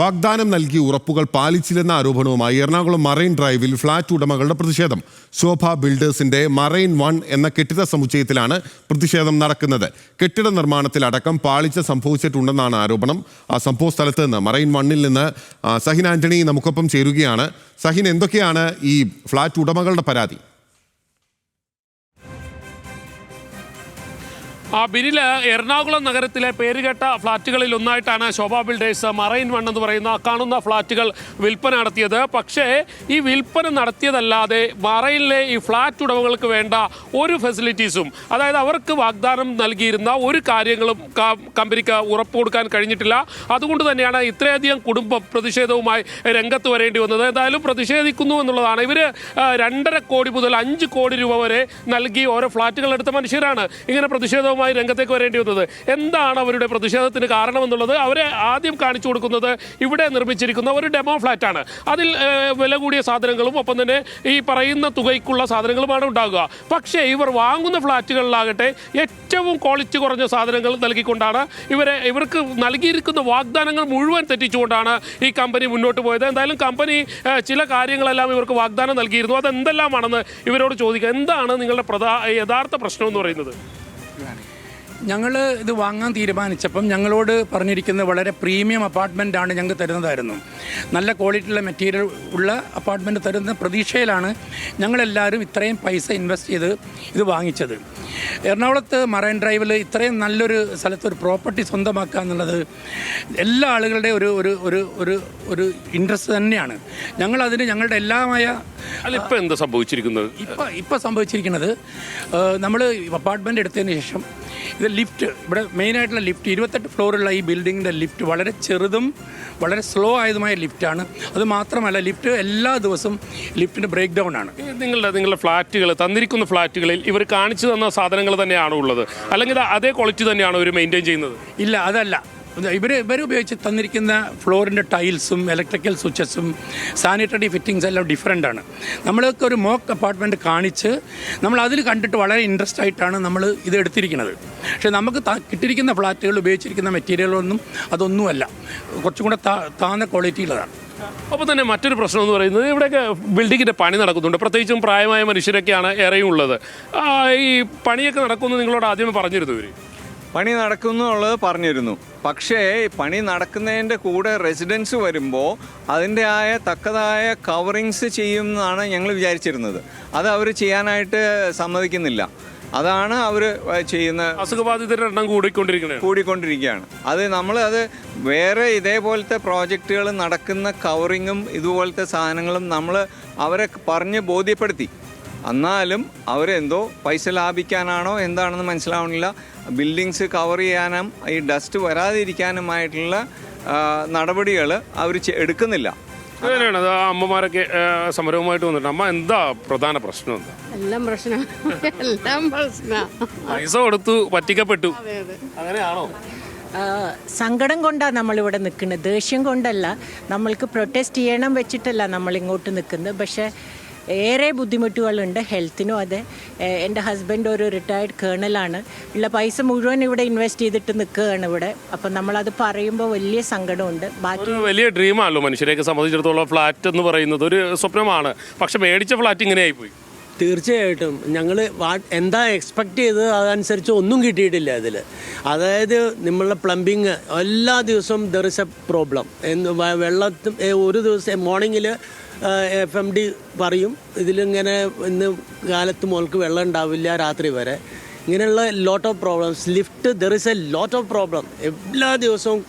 വാഗ്ദാനം നൽകിയ ഉറപ്പുകൾ പാലിച്ചില്ലെന്ന ആരോപണവുമായി എറണാകുളം മറൈൻ ഡ്രൈവിൽ ഫ്ളാറ്റ് ഉടമകളുടെ പ്രതിഷേധം. ശോഭ ബിൽഡേഴ്സിന്റെ മറൈൻ 1 എന്ന കെട്ടിട സമുച്ചയത്തിലാണ് പ്രതിഷേധം നടക്കുന്നത്. കെട്ടിട നിർമ്മാണത്തിലടക്കം പാളിച്ച സംഭവിച്ചിട്ടുണ്ടെന്നാണ് ആരോപണം. ആ സംഭവ സ്ഥലത്ത് നിന്ന് മറൈൻ 1-ൽ നിന്ന് സഹിൻ ആന്റണി നമുക്കൊപ്പം ചേരുകയാണ്. സഹിൻ, എന്തൊക്കെയാണ് ഈ ഫ്ളാറ്റ് ഉടമകളുടെ പരാതി? ബിനിൽ, എറണാകുളം നഗരത്തിലെ പേരുകേട്ട ഫ്ളാറ്റുകളിൽ ഒന്നായിട്ടാണ് ശോഭ ബിൽഡേഴ്സ് മറൈൻ 1 എന്ന് പറയുന്ന കാണുന്ന ഫ്ളാറ്റുകൾ വിൽപ്പന നടത്തിയത്. പക്ഷേ ഈ വിൽപ്പന നടത്തിയതല്ലാതെ മറൈനിലെ ഈ ഫ്ളാറ്റ് ഉടമകൾക്ക് വേണ്ട ഒരു ഫെസിലിറ്റീസും, അതായത് അവർക്ക് വാഗ്ദാനം നൽകിയിരുന്ന ഒരു കാര്യങ്ങളും കമ്പനിക്ക് ഉറപ്പ് കൊടുക്കാൻ കഴിഞ്ഞിട്ടില്ല. അതുകൊണ്ട് തന്നെയാണ് ഇത്രയധികം കുടുംബം പ്രതിഷേധവുമായി രംഗത്ത് വരേണ്ടി വന്നത്. എന്തായാലും പ്രതിഷേധിക്കുന്നു എന്നുള്ളതാണ്. ഇവർ 2.5 കോടി മുതൽ 5 കോടി രൂപ വരെ നൽകി ഓരോ ഫ്ളാറ്റുകൾ എടുത്ത മനുഷ്യരാണ് ഇങ്ങനെ പ്രതിഷേധവുമായി രംഗത്തേക്ക് വരേണ്ടി വന്നത്. എന്താണ് അവരുടെ പ്രതിഷേധത്തിന് കാരണമെന്നുള്ളത് അവരെ ആദ്യം കാണിച്ചു കൊടുക്കുന്നത് ഇവിടെ നിർമ്മിച്ചിരിക്കുന്ന ഒരു ഡെമോ ഫ്ലാറ്റാണ്. അതിൽ വില കൂടിയ സാധനങ്ങളും ഒപ്പം തന്നെ ഈ പറയുന്ന തുകയ്ക്കുള്ള സാധനങ്ങളുമാണ് ഉണ്ടാകുക. പക്ഷേ ഇവർ വാങ്ങുന്ന ഫ്ലാറ്റുകളിലാകട്ടെ ഏറ്റവും ക്വാളിറ്റി കുറഞ്ഞ സാധനങ്ങൾ നൽകിക്കൊണ്ടാണ് ഇവർക്ക് നൽകിയിരിക്കുന്ന വാഗ്ദാനങ്ങൾ മുഴുവൻ തെറ്റിച്ചുകൊണ്ടാണ് ഈ കമ്പനി മുന്നോട്ട് പോയത്. എന്തായാലും കമ്പനി ചില കാര്യങ്ങളെല്ലാം ഇവർക്ക് വാഗ്ദാനം നൽകിയിരുന്നു. അതെന്തെല്ലാമാണെന്ന് ഇവരോട് ചോദിക്കുക. എന്താണ് നിങ്ങളുടെ യഥാർത്ഥ പ്രശ്നം എന്ന് പറയുന്നത്? ഞങ്ങൾ ഇത് വാങ്ങാൻ തീരുമാനിച്ചപ്പം ഞങ്ങളോട് പറഞ്ഞിരിക്കുന്നത് വളരെ പ്രീമിയം അപ്പാർട്ട്മെൻറ്റാണ് ഞങ്ങൾക്ക് തരുന്നതായിരുന്നു. നല്ല ക്വാളിറ്റിയുള്ള മെറ്റീരിയൽ ഉള്ള അപ്പാർട്ട്മെൻറ്റ് തരുന്ന പ്രതീക്ഷയിലാണ് ഞങ്ങളെല്ലാവരും ഇത്രയും പൈസ ഇൻവെസ്റ്റ് ചെയ്ത് ഇത് വാങ്ങിച്ചത്. എറണാകുളത്ത് മറൈൻ ഡ്രൈവിൽ ഇത്രയും നല്ലൊരു സ്ഥലത്ത് ഒരു പ്രോപ്പർട്ടി സ്വന്തമാക്കുക എന്നുള്ളത് എല്ലാ ആളുകളുടെയും ഒരു ഇൻട്രസ്റ്റ് തന്നെയാണ്. ഞങ്ങളതിന് ഞങ്ങളുടെ എല്ലാമായ ഇപ്പം എന്താ സംഭവിച്ചിരിക്കുന്നത്? ഇപ്പം സംഭവിച്ചിരിക്കുന്നത്, നമ്മൾ അപ്പാർട്ട്മെൻറ്റ് എടുത്തതിന് ശേഷം ഇത് ലിഫ്റ്റ്, ഇവിടെ മെയിനായിട്ടുള്ള ലിഫ്റ്റ് 28 ഫ്ലോറുള്ള ഈ ബിൽഡിങ്ങിൻ്റെ ലിഫ്റ്റ് വളരെ ചെറുതും വളരെ സ്ലോ ആയതുമായ ലിഫ്റ്റാണ്. അത് മാത്രമല്ല ലിഫ്റ്റ് എല്ലാ ദിവസവും ലിഫ്റ്റിന് ബ്രേക്ക് ഡൗൺ ആണ്. നിങ്ങളുടെ ഫ്ലാറ്റുകൾ, തന്നിരിക്കുന്ന ഫ്ലാറ്റുകളിൽ ഇവർ കാണിച്ചു തന്ന സാധനങ്ങൾ തന്നെയാണോ ഉള്ളത്, അല്ലെങ്കിൽ അതേ ക്വാളിറ്റി തന്നെയാണോ ഇവർ മെയിൻറ്റെയിൻ ചെയ്യുന്നത്? ഇല്ല, അതല്ല. ഇവർ ഉപയോഗിച്ച് തന്നിരിക്കുന്ന ഫ്ലോറിൻ്റെ ടൈൽസും ഇലക്ട്രിക്കൽ സ്വിച്ചസും സാനിറ്ററി ഫിറ്റിങ്സ് എല്ലാം ഡിഫറെൻ്റ് ആണ്. നമ്മൾക്ക് ഒരു മോക്ക് അപ്പാർട്ട്മെൻറ്റ് കാണിച്ച് നമ്മൾ അതിൽ കണ്ടിട്ട് വളരെ ഇൻട്രസ്റ്റ് ആയിട്ടാണ് നമ്മൾ ഇത് എടുത്തിരിക്കുന്നത്. പക്ഷേ നമുക്ക് കിട്ടിയിരിക്കുന്ന ഫ്ലാറ്റുകൾ ഉപയോഗിച്ചിരിക്കുന്ന മെറ്റീരിയലൊന്നും അതൊന്നുമല്ല, കുറച്ചും കൂടെ താഴ്ന്ന ക്വാളിറ്റിയുള്ളതാണ്. അപ്പോൾ തന്നെ മറ്റൊരു പ്രശ്നം എന്ന് പറയുന്നത്, ഇവിടെയൊക്കെ ബിൽഡിങ്ങിൻ്റെ പണി നടക്കുന്നുണ്ട്. പ്രത്യേകിച്ചും പ്രായമായ മനുഷ്യരൊക്കെയാണ് ഏറെയും ഉള്ളത്. ഈ പണിയൊക്കെ നടക്കുമെന്ന് നിങ്ങളോട് ആദ്യമേ പറഞ്ഞിരുന്നു. ഇവർ പണി നടക്കുന്നുള്ളത് പറഞ്ഞിരുന്നു. പക്ഷേ പണി നടക്കുന്നതിൻ്റെ കൂടെ റെസിഡൻസ് വരുമ്പോൾ അതിൻ്റെ തക്കതായ കവറിങ്സ് ചെയ്യുമെന്നാണ് ഞങ്ങൾ വിചാരിച്ചിരുന്നത്. അത് അവർ ചെയ്യാനായിട്ട് സമ്മതിക്കുന്നില്ല. അതാണ് അവർ ചെയ്യുന്ന. അസുഖബാധിതരുടെ എണ്ണം കൂടിക്കൊണ്ടിരിക്കുകയാണ്. അത് വേറെ ഇതേപോലത്തെ പ്രോജക്റ്റുകൾ നടക്കുന്ന കവറിങ്ങും ഇതുപോലത്തെ സാധനങ്ങളും നമ്മൾ അവരെ പറഞ്ഞ് ബോധ്യപ്പെടുത്തി. എന്നാലും അവരെന്തോ പൈസ ലാഭിക്കാനാണോ എന്താണെന്ന് മനസ്സിലാവണില്ല. ബിൽഡിങ്സ് കവർ ചെയ്യാനും ഈ ഡസ്റ്റ് വരാതിരിക്കാനുമായിട്ടുള്ള നടപടികൾ അവർ എടുക്കുന്നില്ല. അങ്ങനെയാണ് അമ്മമാരൊക്കെ സമരവുമായിട്ട് വന്നിട്ട്. അമ്മ, എന്താ പ്രധാന പ്രശ്നം? എല്ലാം പ്രശ്നം. പൈസ കൊടുത്തു, പറ്റിക്കപ്പെട്ടു. അങ്ങനെയാണോ? സങ്കടം കൊണ്ടാണ് നമ്മളിവിടെ നിൽക്കുന്നത്, ദേഷ്യം കൊണ്ടല്ല. നമ്മൾക്ക് പ്രൊട്ടസ്റ്റ് ചെയ്യണം വെച്ചിട്ടല്ല നമ്മളിങ്ങോട്ട് നിൽക്കുന്നത്. പക്ഷേ ഏറെ ബുദ്ധിമുട്ടുകളുണ്ട്, ഹെൽത്തിനും. അതെ, എൻ്റെ ഹസ്ബൻഡ് ഒരു റിട്ടയർഡ് കേണലാണ്. ഉള്ള പൈസ മുഴുവൻ ഇവിടെ ഇൻവെസ്റ്റ് ചെയ്തിട്ട് നിൽക്കുകയാണ് ഇവിടെ. അപ്പം നമ്മളത് പറയുമ്പോൾ വലിയ സങ്കടമുണ്ട്. ബാക്കി വലിയ ഡ്രീമാണല്ലോ മനുഷ്യരെയൊക്കെ സംബന്ധിച്ചിടത്തോളം. ഫ്ലാറ്റ് എന്ന് പറയുന്നത് ഒരു സ്വപ്നമാണ്. പക്ഷെ മേടിച്ച ഫ്ലാറ്റ് ഇങ്ങനെ ആയിപ്പോയി. തീർച്ചയായിട്ടും ഞങ്ങൾ എന്താ എക്സ്പെക്റ്റ് ചെയ്തത് അതനുസരിച്ച് ഒന്നും കിട്ടിയിട്ടില്ല ഇതിൽ. അതായത് നമ്മളുടെ പ്ലംബിങ് എല്ലാ ദിവസവും ദർ ഇസ് എ പ്രോബ്ലം. വെള്ളത്തിൽ ഒരു ദിവസം മോർണിംഗിൽ FMD പറയും ഇതിലിങ്ങനെ ഇന്ന് കാലത്ത് മോൾക്ക് വെള്ളം ഉണ്ടാവില്ല രാത്രി വരെ. ഇങ്ങനെയുള്ള lot of problems. Lift there is a lot of problem. എല്ലാ ദിവസവും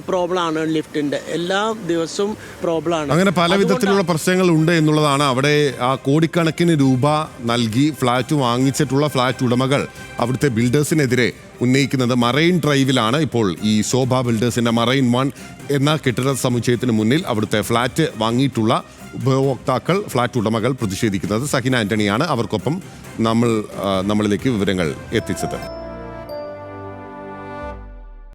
പ്രോബ്ലമാണ് ലിഫ്റ്റിൻ്റെ, എല്ലാ ദിവസവും പ്രോബ്ലമാണ്. അങ്ങനെ പല വിധത്തിലുള്ള പ്രശ്നങ്ങൾ ഉണ്ട് എന്നുള്ളതാണ് അവിടെ ആ കോടിക്കണക്കിന് രൂപ നൽകി ഫ്ലാറ്റ് വാങ്ങിച്ചിട്ടുള്ള ഫ്ലാറ്റ് ഉടമകൾ അവിടുത്തെ ബിൽഡേഴ്സിനെതിരെ ഉന്നയിക്കുന്നത്. മറൈൻ ഡ്രൈവിലാണ് ഇപ്പോൾ ഈ ശോഭ ബിൽഡേഴ്സിൻ്റെ മറൈൻ 1 എന്ന കെട്ടിട സമുച്ചയത്തിന് മുന്നിൽ അവിടുത്തെ ഫ്ലാറ്റ് വാങ്ങിയിട്ടുള്ള ഉപഭോക്താക്കൾ, ഫ്ലാറ്റ് ഉടമകൾ പ്രതിഷേധിക്കുന്നത്. സഹിൻ ആന്റണിയാണ് അവർക്കൊപ്പം നമ്മളിലേക്ക് വിവരങ്ങൾ എത്തിച്ചത്.